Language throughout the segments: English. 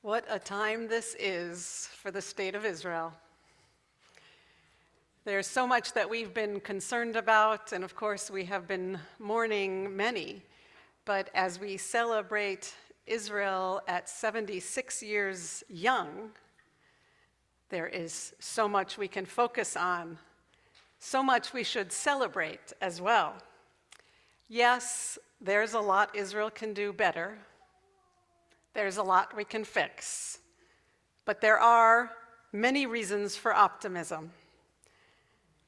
What a time this is for the state of Israel. There's so much that we've been concerned about, and of course we have been mourning many. But as we celebrate Israel at 76 years young, there is so much we can focus on, so much we should celebrate as well. Yes, there's a lot Israel can do better. There's a lot we can fix. But there are many reasons for optimism.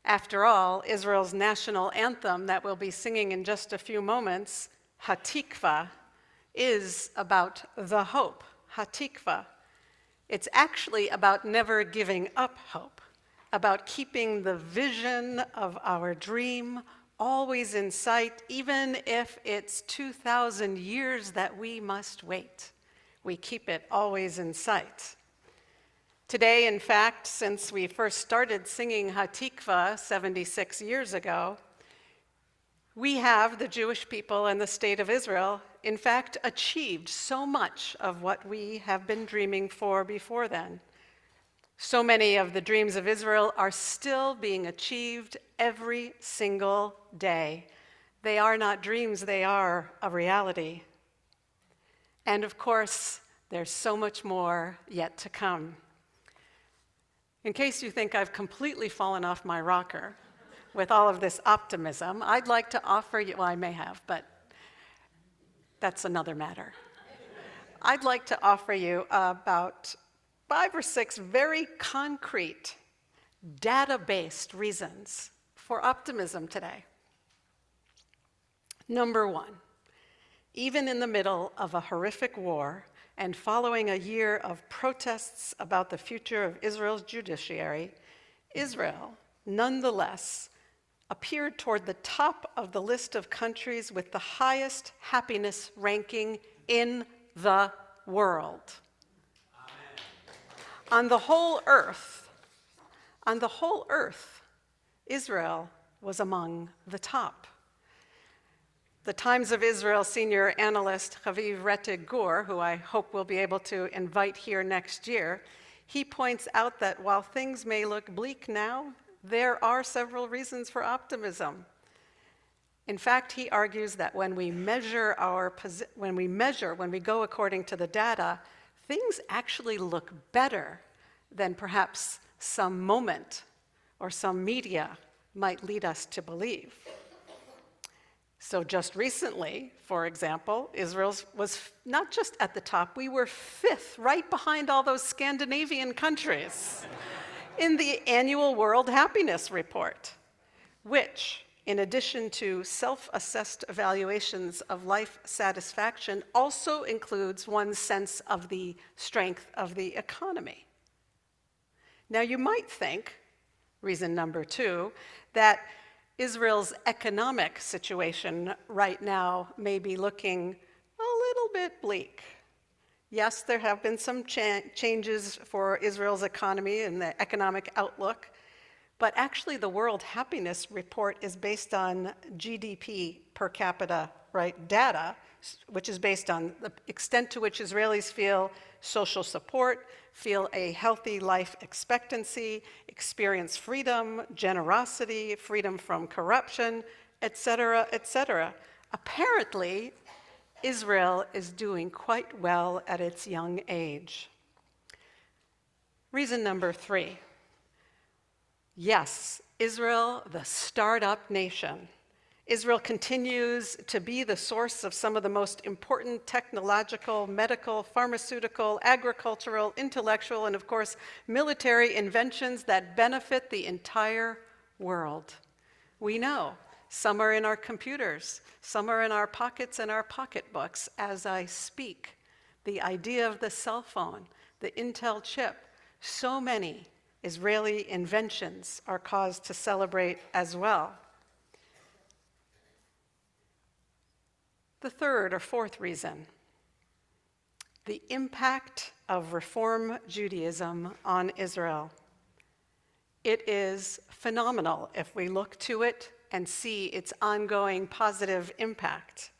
After all, Israel's national anthem that we'll be singing in just a few moments, Hatikva, is about the hope, Hatikva. It's actually about never giving up hope, about keeping the vision of our dream always in sight, even if it's 2,000 years that we must wait. We keep it always in sight. Today, in fact, since we first started singing Hatikva 76 years ago, we have, the Jewish people and the state of Israel, in fact, achieved so much of what we have been dreaming for before then. So many of the dreams of Israel are still being achieved every single day. They are not dreams, they are a reality. And of course, there's so much more yet to come. In case you think I've completely fallen off my rocker with all of this optimism, I'd like to offer you, well, I may have, but that's another matter. I'd like to offer you about 5 or 6 very concrete, data-based reasons for optimism today. Number 1, even in the middle of a horrific war and following a year of protests about the future of Israel's judiciary, Israel, nonetheless, appeared toward the top of the list of countries with the highest happiness ranking in the world. Amen. On the whole earth, Israel was among the top. The Times of Israel senior analyst Chaviv Rettig-Gur, who I hope we'll be able to invite here next year, he points out that while things may look bleak now, there are several reasons for optimism. In fact, he argues that when we go according to the data, things actually look better than perhaps some moment or some media might lead us to believe. So just recently, for example, Israel was not just at the top, we were 5th, right behind all those Scandinavian countries in the annual World Happiness Report, which, in addition to self-assessed evaluations of life satisfaction, also includes one's sense of the strength of the economy. Now, you might think, reason number 2, that Israel's economic situation right now may be looking a little bit bleak. Yes, there have been some changes for Israel's economy and the economic outlook, but actually the World Happiness Report is based on GDP per capita, data, which is based on the extent to which Israelis feel social support, feel a healthy life expectancy, experience freedom, generosity, freedom from corruption, etc., etc. Apparently, Israel is doing quite well at its young age. Reason number 3. Yes, Israel, the startup nation. Israel continues to be the source of some of the most important technological, medical, pharmaceutical, agricultural, intellectual, and of course, military inventions that benefit the entire world. We know some are in our computers, some are in our pockets and our pocketbooks as I speak. The idea of the cell phone, the Intel chip, so many Israeli inventions are cause to celebrate as well. The 3rd or 4th reason, the impact of Reform Judaism on Israel. It is phenomenal if we look to it and see its ongoing positive impact.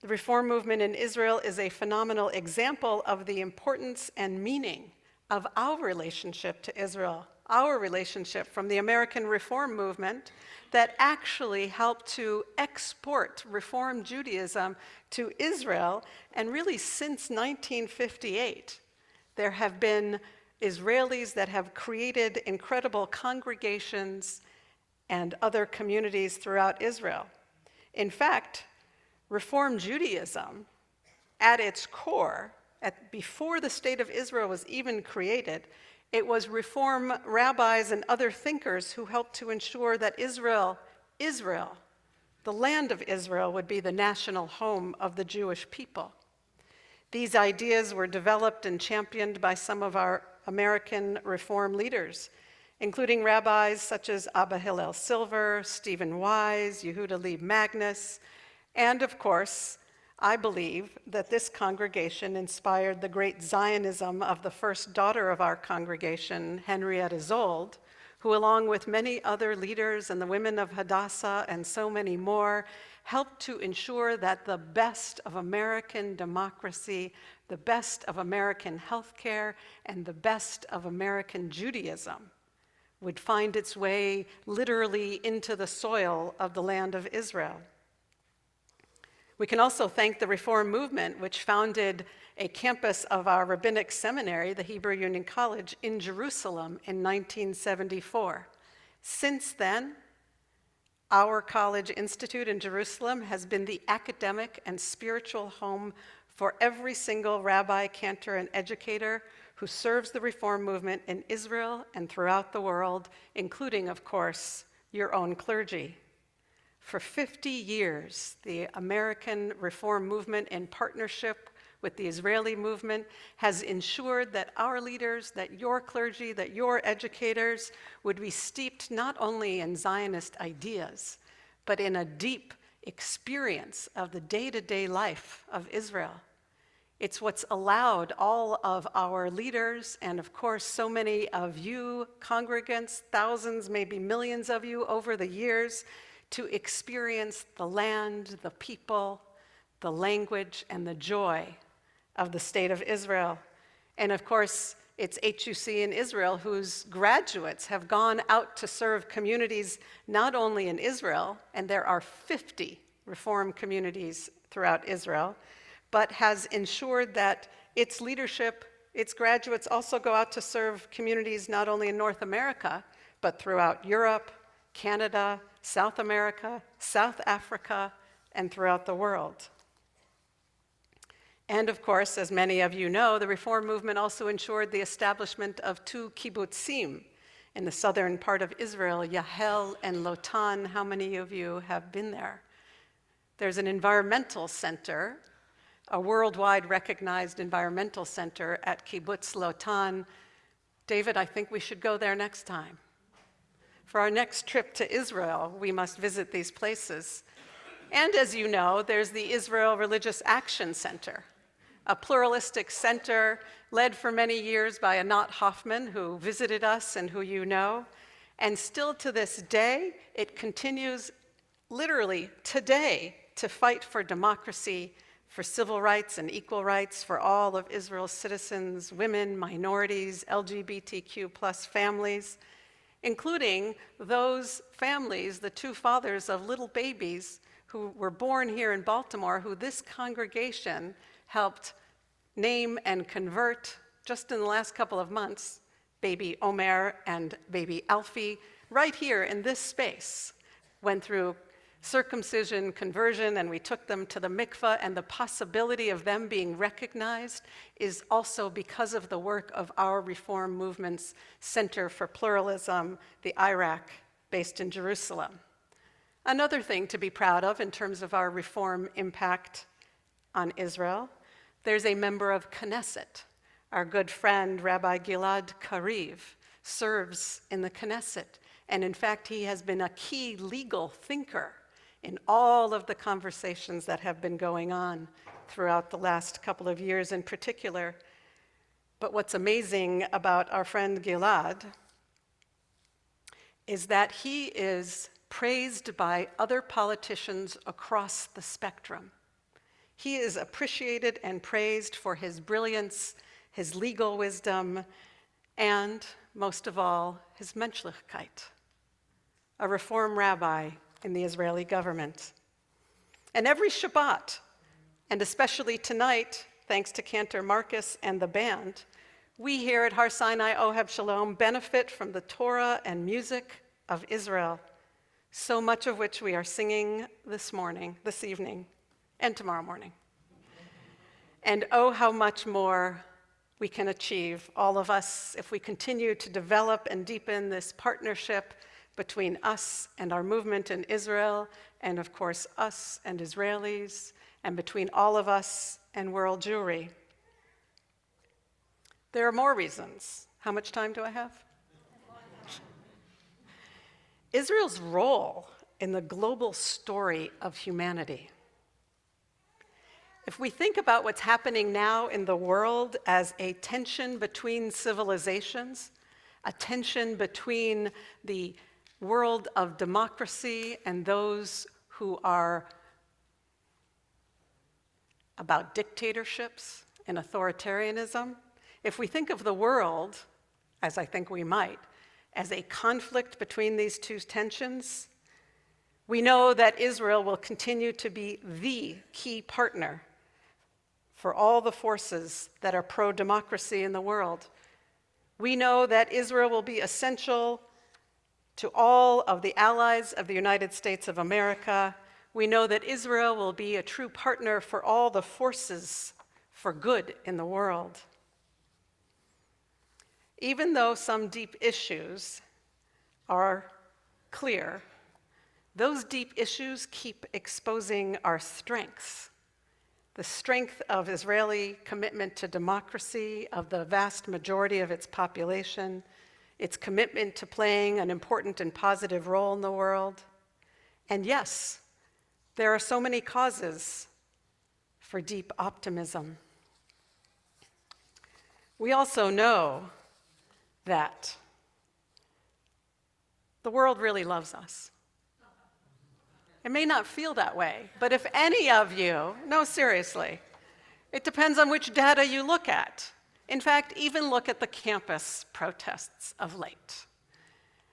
The reform movement in Israel is a phenomenal example of the importance and meaning of our relationship to Israel, our relationship from the American Reform movement that actually helped to export Reform Judaism to Israel. And really, since 1958, there have been Israelis that have created incredible congregations and other communities throughout Israel. In fact, Reform Judaism, at its core, before the State of Israel was even created, it was Reform rabbis and other thinkers who helped to ensure that Israel, the land of Israel, would be the national home of the Jewish people. These ideas were developed and championed by some of our American Reform leaders, including rabbis such as Abba Hillel Silver, Stephen Wise, Yehuda Leib Magnus, and of course, I believe that this congregation inspired the great Zionism of the first daughter of our congregation, Henrietta Zold, who along with many other leaders and the women of Hadassah and so many more, helped to ensure that the best of American democracy, the best of American healthcare, and the best of American Judaism would find its way literally into the soil of the land of Israel. We can also thank the Reform movement, which founded a campus of our rabbinic seminary, the Hebrew Union College, in Jerusalem in 1974. Since then, our college institute in Jerusalem has been the academic and spiritual home for every single rabbi, cantor, and educator who serves the Reform movement in Israel and throughout the world, including, of course, your own clergy. For 50 years, the American Reform movement, in partnership with the Israeli movement, has ensured that our leaders, that your clergy, that your educators would be steeped not only in Zionist ideas, but in a deep experience of the day-to-day life of Israel. It's what's allowed all of our leaders, and of course so many of you congregants, thousands, maybe millions of you over the years, to experience the land, the people, the language, and the joy of the State of Israel. And of course, it's HUC in Israel whose graduates have gone out to serve communities not only in Israel, and there are 50 Reform communities throughout Israel, but has ensured that its leadership, its graduates also go out to serve communities not only in North America, but throughout Europe, Canada, South America, South Africa, and throughout the world. And of course, as many of you know, the Reform movement also ensured the establishment of 2 kibbutzim in the southern part of Israel, Yahel and Lotan. How many of you have been there? There's an environmental center, a worldwide recognized environmental center at Kibbutz Lotan. David, I think we should go there next time. For our next trip to Israel, we must visit these places. And as you know, there's the Israel Religious Action Center, a pluralistic center led for many years by Anat Hoffman, who visited us and who you know. And still to this day, it continues literally today to fight for democracy, for civil rights and equal rights for all of Israel's citizens, women, minorities, LGBTQ plus families, including those families, the 2 fathers of little babies who were born here in Baltimore, who this congregation helped name and convert just in the last couple of months, baby Omer and baby Alfie, right here in this space, went through circumcision, conversion, and we took them to the mikveh, and the possibility of them being recognized is also because of the work of our Reform movement's Center for Pluralism, the IRAC, based in Jerusalem. Another thing to be proud of in terms of our Reform impact on Israel, there's a member of Knesset. Our good friend, Rabbi Gilad Kariv, serves in the Knesset, and in fact, he has been a key legal thinker in all of the conversations that have been going on throughout the last couple of years in particular. But what's amazing about our friend Gilad is that he is praised by other politicians across the spectrum. He is appreciated and praised for his brilliance, his legal wisdom, and, most of all, his menschlichkeit, a reform rabbi in the Israeli government. And every Shabbat, and especially tonight, thanks to Cantor Marcus and the band, we here at Har Sinai Oheb Shalom benefit from the Torah and music of Israel, so much of which we are singing this evening, and tomorrow morning. And oh, how much more we can achieve, all of us, if we continue to develop and deepen this partnership between us and our movement in Israel, and of course us and Israelis, and between all of us and world Jewry. There are more reasons. How much time do I have? Israel's role in the global story of humanity. If we think about what's happening now in the world as a tension between civilizations, a tension between the world of democracy and those who are about dictatorships and authoritarianism, if we think of the world, as I think we might, as a conflict between these two tensions, we know that Israel will continue to be the key partner for all the forces that are pro-democracy in the world. We know that Israel will be essential to all of the allies of the United States of America. We know that Israel will be a true partner for all the forces for good in the world. Even though some deep issues are clear, those deep issues keep exposing our strengths. The strength of Israeli commitment to democracy, of the vast majority of its population, its commitment to playing an important and positive role in the world. And yes, there are so many causes for deep optimism. We also know that the world really loves us. It may not feel that way, but if any of you, no, seriously, it depends on which data you look at. In fact, even look at the campus protests of late.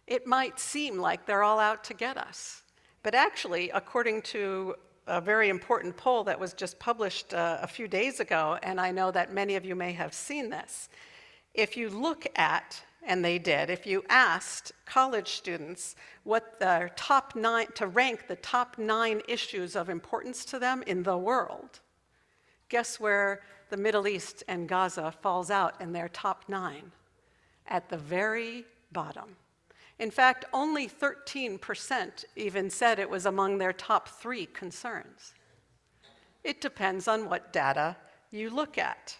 It might seem like they're all out to get us, but actually, according to a very important poll that was just published a few days ago, and I know that many of you may have seen this, if you look at, and they did, if you asked college students what their top 9, to rank the top 9 issues of importance to them in the world, guess where the Middle East and Gaza falls out in their top 9? At the very bottom. In fact, only 13% even said it was among their top 3 concerns. It depends on what data you look at.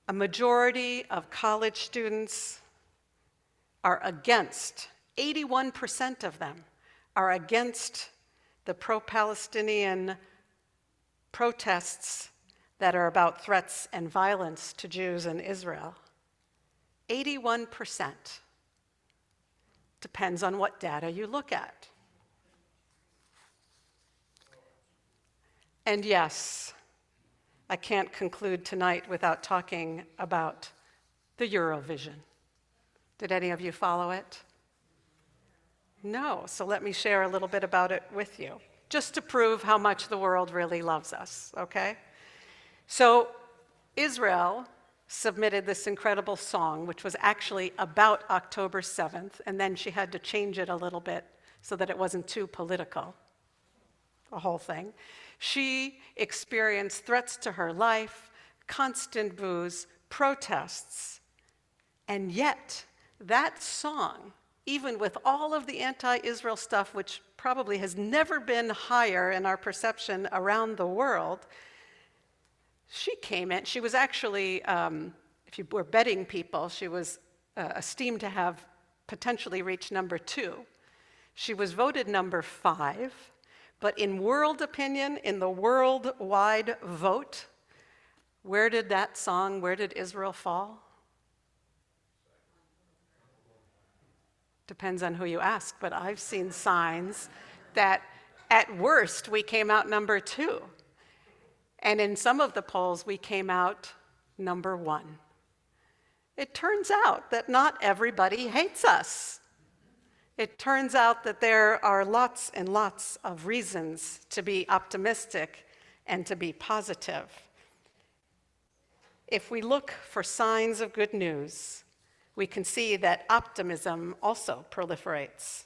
A majority of college students are against, 81% of them are against the pro-Palestinian protests that are about threats and violence to Jews in Israel. 81%. Depends on what data you look at. And yes, I can't conclude tonight without talking about the Eurovision. Did any of you follow it? No, so let me share a little bit about it with you, just to prove how much the world really loves us, okay? So Israel submitted this incredible song, which was actually about October 7th, and then she had to change it a little bit so that it wasn't too political, the whole thing. She experienced threats to her life, constant boos, protests, and yet that song, even with all of the anti-Israel stuff, which probably has never been higher in our perception around the world, she came in. She was actually, if you were betting people, she was esteemed to have potentially reached number 2. She was voted number 5. But in world opinion, in the worldwide vote, where did that song, where did Israel fall? Depends on who you ask, but I've seen signs that At worst, we came out number 2. And in some of the polls, we came out number 1. It turns out that not everybody hates us. It turns out that there are lots and lots of reasons to be optimistic and to be positive. If we look for signs of good news, we can see that optimism also proliferates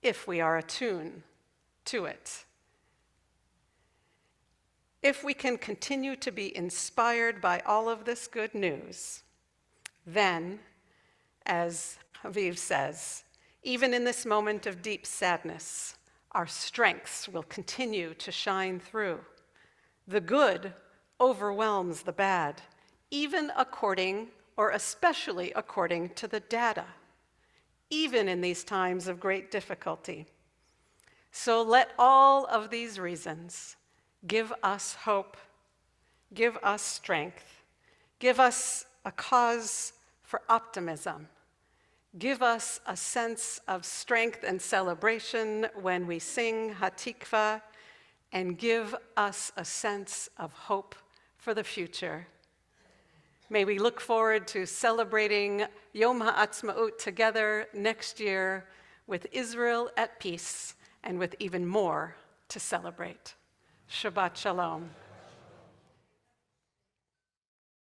if we are attuned to it. If we can continue to be inspired by all of this good news, then, as Aviv says, even in this moment of deep sadness, our strengths will continue to shine through. The good overwhelms the bad, even according or especially according to the data, even in these times of great difficulty. So let all of these reasons give us hope, give us strength, give us a cause for optimism, give us a sense of strength and celebration when we sing Hatikva, and give us a sense of hope for the future. May we look forward to celebrating Yom HaAtzmaut together next year with Israel at peace and with even more to celebrate. Shabbat Shalom.